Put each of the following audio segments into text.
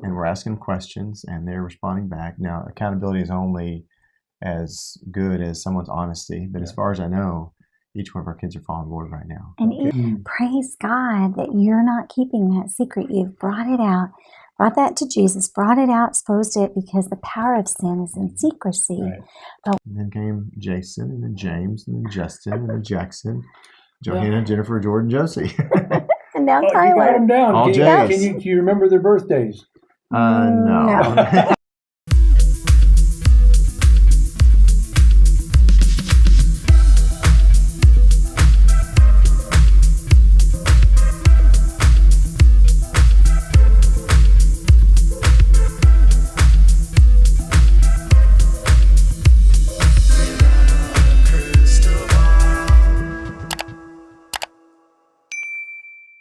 and we're asking questions, and they're responding back. Now, accountability is only as good as someone's honesty, but as far as I know, each one of our kids are following the Lord right now. And praise God that you're not keeping that secret. You've brought it out, brought that to Jesus, brought it out, exposed it, because the power of sin is in secrecy. And then came Jason, and then James, and then Justin, and then Jackson, Johanna, Jennifer, Jordan, Josie. And now You got Tyler. them down. All Can J's. you, do you remember their birthdays? No.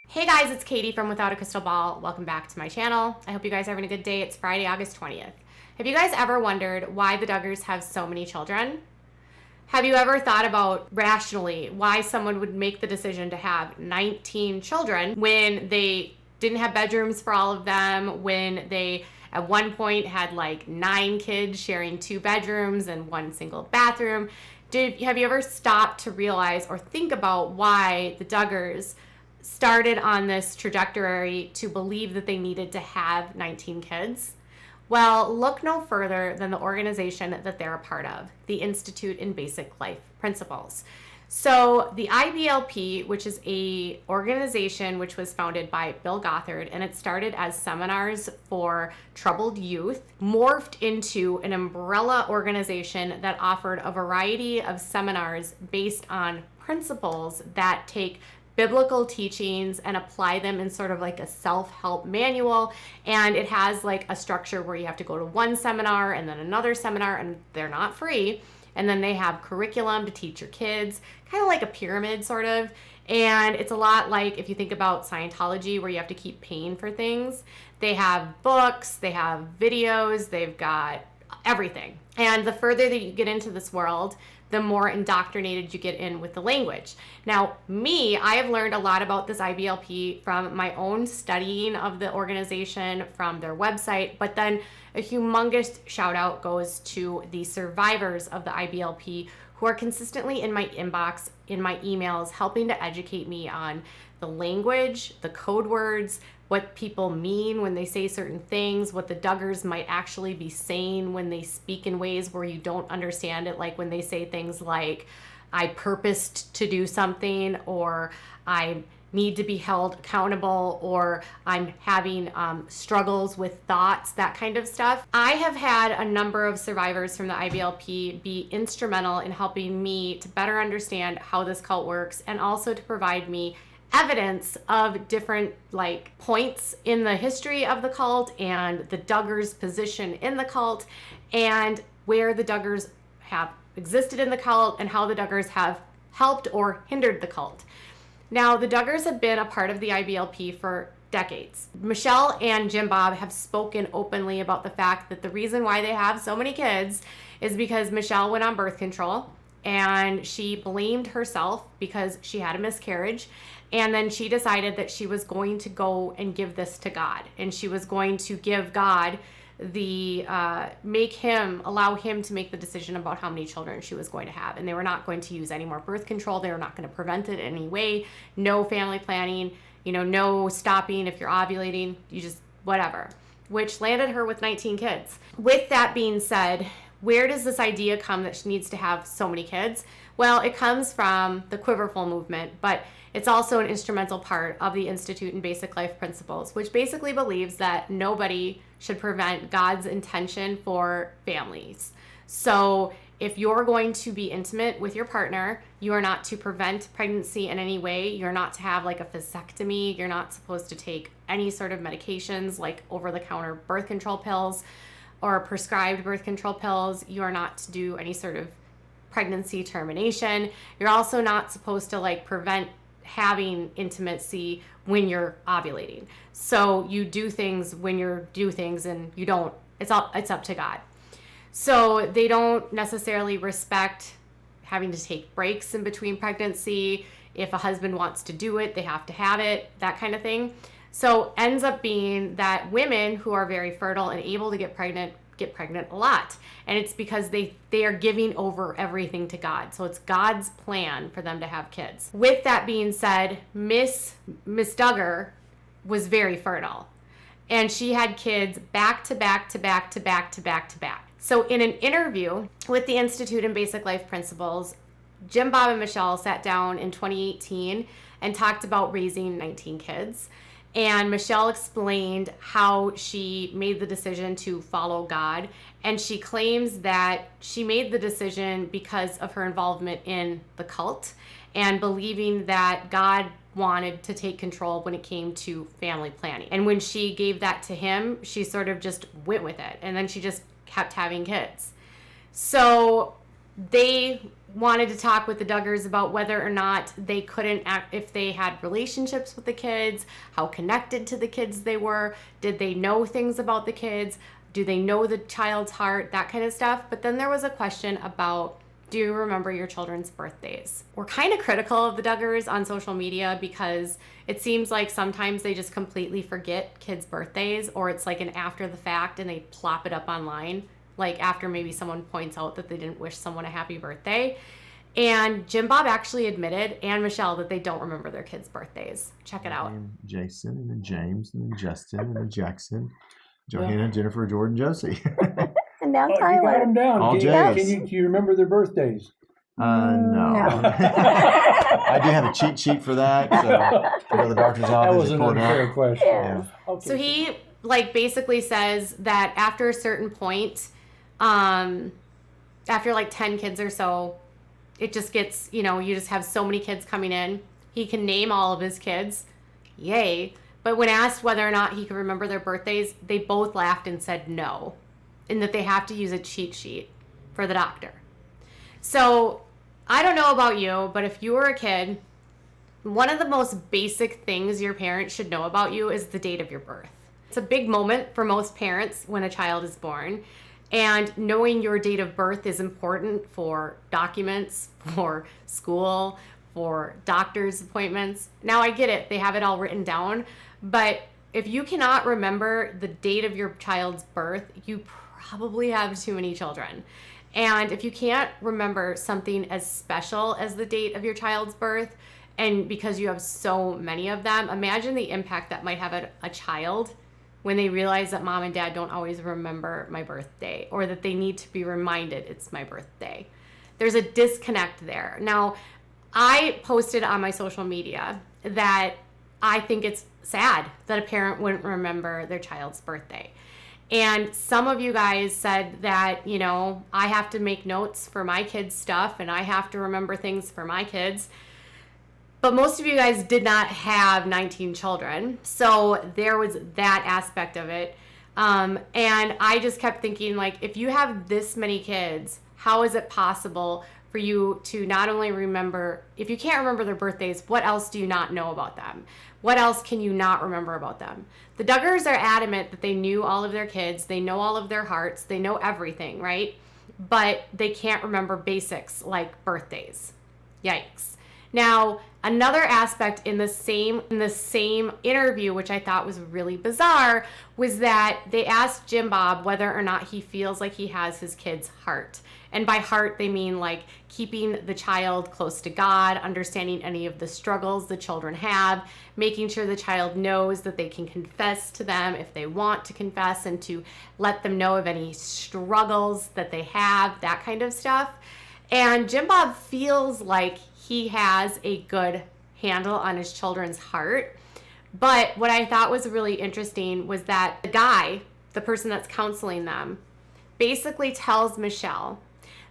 Hey guys, it's Katie from Without a Crystal Ball. Welcome back to my channel. I hope you guys are having a good day. It's Friday, August 20th. Have you guys ever wondered why the Duggars have so many children? Have you ever thought about rationally why someone would make the decision to have 19 children when they didn't have bedrooms for all of them, when they at one point had like 9 kids sharing 2 bedrooms and 1 single bathroom? Have you ever stopped to realize or think about why the Duggars started on this trajectory to believe that they needed to have 19 kids? Well, look no further than the organization that they're a part of, the Institute in Basic Life Principles. So the IBLP, which is a organization which was founded by Bill Gothard, and it started as seminars for troubled youth, morphed into an umbrella organization that offered a variety of seminars based on principles that take biblical teachings and apply them in sort of like a self-help manual. And it has like a structure where you have to go to one seminar and then another seminar, and they're not free. And then they have curriculum to teach your kids, kind of like a pyramid sort of. And it's a lot like if you think about Scientology, where you have to keep paying for things. They have books, they have videos, they've got everything. And the further that you get into this world, the more indoctrinated you get in with the language. Now, I have learned a lot about this IBLP from my own studying of the organization, from their website, but then a humongous shout out goes to the survivors of the IBLP who are consistently in my inbox, in my emails, helping to educate me on the language, the code words, what people mean when they say certain things, what the Duggars might actually be saying when they speak in ways where you don't understand it, like when they say things like, I purposed to do something, or I need to be held accountable, or I'm having struggles with thoughts, that kind of stuff. I have had a number of survivors from the IBLP be instrumental in helping me to better understand how this cult works, and also to provide me evidence of different like points in the history of the cult and the Duggars' position in the cult, and where the Duggars have existed in the cult and how the Duggars have helped or hindered the cult. Now, the Duggars have been a part of the IBLP for decades. Michelle and Jim Bob have spoken openly about the fact that the reason why they have so many kids is because Michelle went on birth control and she blamed herself because she had a miscarriage. And then she decided that she was going to go and give this to God. And she was going to give God allow him to make the decision about how many children she was going to have. And they were not going to use any more birth control. They were not going to prevent it in any way. No family planning, no stopping if you're ovulating, you just whatever, which landed her with 19 kids. With that being said, where does this idea come that she needs to have so many kids? Well, it comes from the quiverful movement, but it's also an instrumental part of the Institute in Basic Life Principles, which basically believes that nobody should prevent God's intention for families. So if you're going to be intimate with your partner, you are not to prevent pregnancy in any way. You're not to have like a vasectomy. You're not supposed to take any sort of medications like over-the-counter birth control pills or prescribed birth control pills. You are not to do any sort of pregnancy termination. You're also not supposed to like prevent having intimacy when you're ovulating. So you do things when you do things, and you don't, it's up to God. So they don't necessarily respect having to take breaks in between pregnancy. If a husband wants to do it, they have to have it, that kind of thing. So ends up being that women who are very fertile and able to get pregnant a lot. And it's because they are giving over everything to God. So it's God's plan for them to have kids. With that being said, Miss Duggar was very fertile. And she had kids back to back to back to back to back to back. So in an interview with the Institute in Basic Life Principles, Jim, Bob, and Michelle sat down in 2018 and talked about raising 19 kids. And Michelle explained how she made the decision to follow God. And she claims that she made the decision because of her involvement in the cult and believing that God wanted to take control when it came to family planning. And when she gave that to him, she sort of just went with it. And then she just kept having kids. So they wanted to talk with the Duggars about whether or not they couldn't act, if they had relationships with the kids, how connected to the kids they were, did they know things about the kids, do they know the child's heart, that kind of stuff. But then there was a question about, do you remember your children's birthdays? We're kind of critical of the Duggars on social media because it seems like sometimes they just completely forget kids' birthdays, or it's like an after the fact and they plop it up online, like after maybe someone points out that they didn't wish someone a happy birthday. And Jim Bob actually admitted, and Michelle, that they don't remember their kids' birthdays. Check it out. And Jason, and then James, and then Justin, and then Jackson, Johanna, Jennifer, Jordan, Josie. And now Oh, you got Tyler. them down. All J's. Do you remember their birthdays? No. I do have a cheat sheet for that. So I go to the doctor's That office was and an pull it unfair out. question. Yeah. Okay. So he basically says that after a certain point, after like 10 kids or so, it just gets, you just have so many kids coming in. He can name all of his kids. Yay. But when asked whether or not he could remember their birthdays, they both laughed and said no, and that they have to use a cheat sheet for the doctor. So I don't know about you, but if you were a kid, one of the most basic things your parents should know about you is the date of your birth. It's a big moment for most parents when a child is born. And knowing your date of birth is important for documents, for school, for doctor's appointments. Now I get it, they have it all written down, but if you cannot remember the date of your child's birth, you probably have too many children. And if you can't remember something as special as the date of your child's birth, and because you have so many of them, imagine the impact that might have a child when they realize that mom and dad don't always remember my birthday, or that they need to be reminded it's my birthday. There's a disconnect there. Now, I posted on my social media that I think it's sad that a parent wouldn't remember their child's birthday. And some of you guys said that, I have to make notes for my kids' stuff and I have to remember things for my kids. But most of you guys did not have 19 children. So there was that aspect of it. And I just kept thinking, if you have this many kids, how is it possible for you to not only remember, if you can't remember their birthdays, what else do you not know about them? What else can you not remember about them? The Duggars are adamant that they knew all of their kids. They know all of their hearts. They know everything, right? But they can't remember basics like birthdays. Yikes. Now, another aspect in the same interview, which I thought was really bizarre, was that they asked Jim Bob whether or not he feels like he has his kid's heart. And by heart, they mean keeping the child close to God, understanding any of the struggles the children have, making sure the child knows that they can confess to them if they want to confess, and to let them know of any struggles that they have, that kind of stuff. And Jim Bob feels like he has a good handle on his children's heart. But what I thought was really interesting was that the person that's counseling them, basically tells Michelle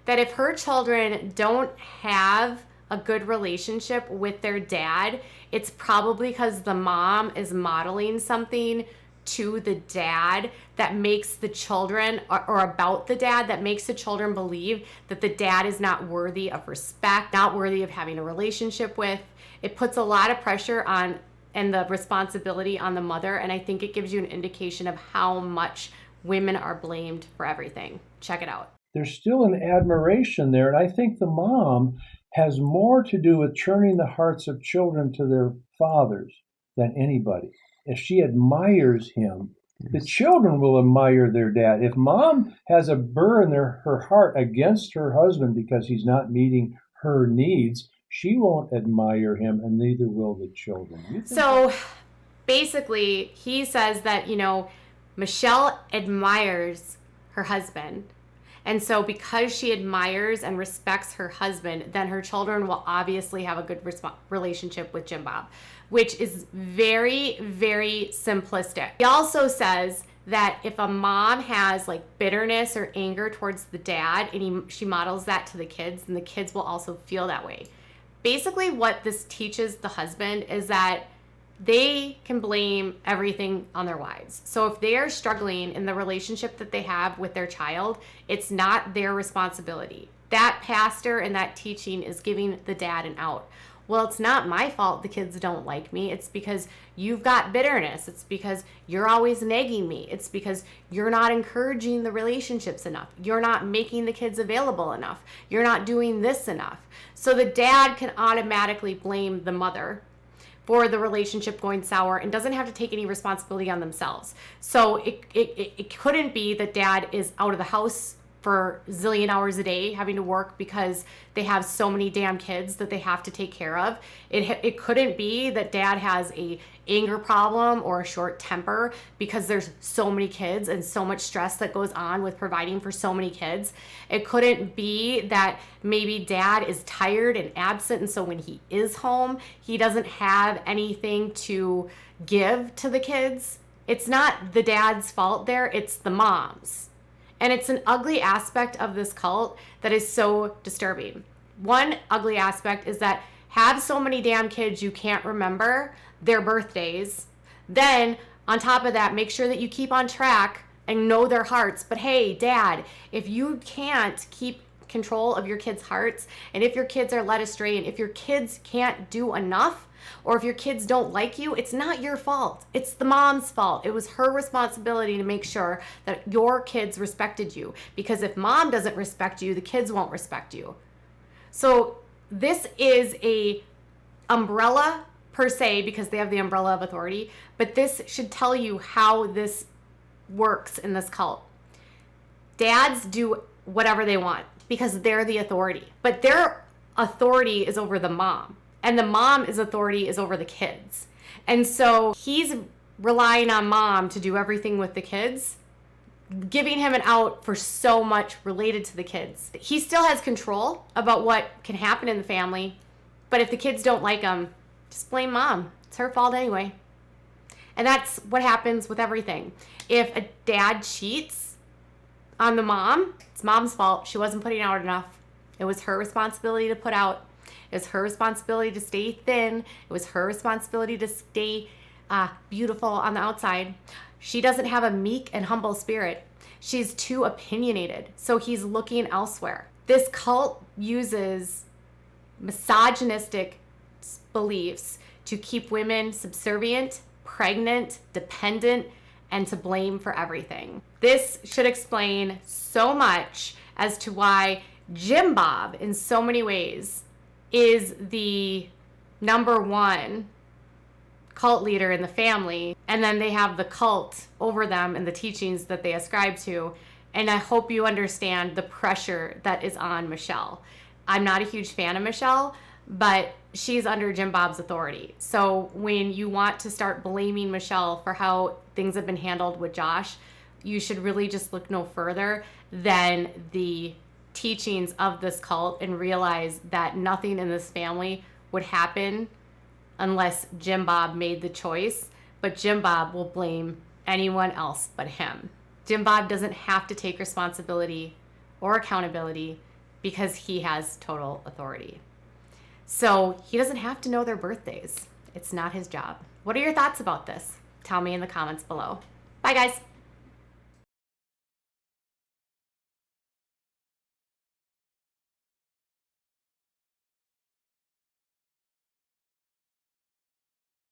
that if her children don't have a good relationship with their dad, it's probably because the mom is modeling something to the dad that makes the children, or about the dad, that makes the children believe that the dad is not worthy of respect, not worthy of having a relationship with. It puts a lot of pressure on and the responsibility on the mother, and I think it gives you an indication of how much women are blamed for everything. Check it out. There's still an admiration there, and I think the mom has more to do with turning the hearts of children to their fathers than anybody. if she admires him, the children will admire their dad. If mom has a burr in her heart against her husband because he's not meeting her needs, she won't admire him, and neither will the children. So basically, he says that, Michelle admires her husband. And so because she admires and respects her husband, then her children will obviously have a good relationship with Jim Bob, which is very, very simplistic. He also says that if a mom has like bitterness or anger towards the dad and she models that to the kids, then the kids will also feel that way. Basically, what this teaches the husband is that they can blame everything on their wives. So if they are struggling in the relationship that they have with their child, it's not their responsibility. That pastor and that teaching is giving the dad an out. Well, it's not my fault the kids don't like me. It's because you've got bitterness. It's because you're always nagging me. It's because you're not encouraging the relationships enough. You're not making the kids available enough. You're not doing this enough. So the dad can automatically blame the mother for the relationship going sour and doesn't have to take any responsibility on themselves. So it couldn't be that dad is out of the house for a zillion hours a day having to work because they have so many damn kids that they have to take care of. It couldn't be that dad has a anger problem or a short temper because there's so many kids and so much stress that goes on with providing for so many kids. It couldn't be that maybe dad is tired and absent, and so when he is home, he doesn't have anything to give to the kids. It's not the dad's fault there, it's the mom's. And it's an ugly aspect of this cult that is so disturbing. One ugly aspect is that have so many damn kids you can't remember their birthdays. Then on top of that, make sure that you keep on track and know their hearts. But hey, dad, if you can't keep control of your kids' hearts, and if your kids are led astray, and if your kids can't do enough, or if your kids don't like you, it's not your fault. It's the mom's fault. It was her responsibility to make sure that your kids respected you. Because if mom doesn't respect you, the kids won't respect you. So this is a umbrella per se, because they have the umbrella of authority, but this should tell you how this works in this cult. Dads do whatever they want because they're the authority, but their authority is over the mom. And the mom's authority is over the kids. And so he's relying on mom to do everything with the kids, giving him an out for so much related to the kids. He still has control about what can happen in the family, but if the kids don't like him, just blame mom. It's her fault anyway. And that's what happens with everything. If a dad cheats on the mom, it's mom's fault. She wasn't putting out enough. It was her responsibility to put out. It was her responsibility to stay thin. It was her responsibility to stay beautiful on the outside. She doesn't have a meek and humble spirit. She's too opinionated. So he's looking elsewhere. This cult uses misogynistic beliefs to keep women subservient, pregnant, dependent, and to blame for everything. This should explain so much as to why Jim Bob, in so many ways, is the number one cult leader in the family, and then they have the cult over them and the teachings that they ascribe to. And I hope you understand the pressure that is on Michelle. I'm not a huge fan of Michelle, but she's under Jim Bob's authority. So when you want to start blaming Michelle for how things have been handled with Josh, you should really just look no further than the teachings of this cult and realize that nothing in this family would happen unless Jim Bob made the choice, but Jim Bob will blame anyone else but him. Jim Bob doesn't have to take responsibility or accountability because he has total authority. So he doesn't have to know their birthdays. It's not his job. What are your thoughts about this? Tell me in the comments below. Bye, guys.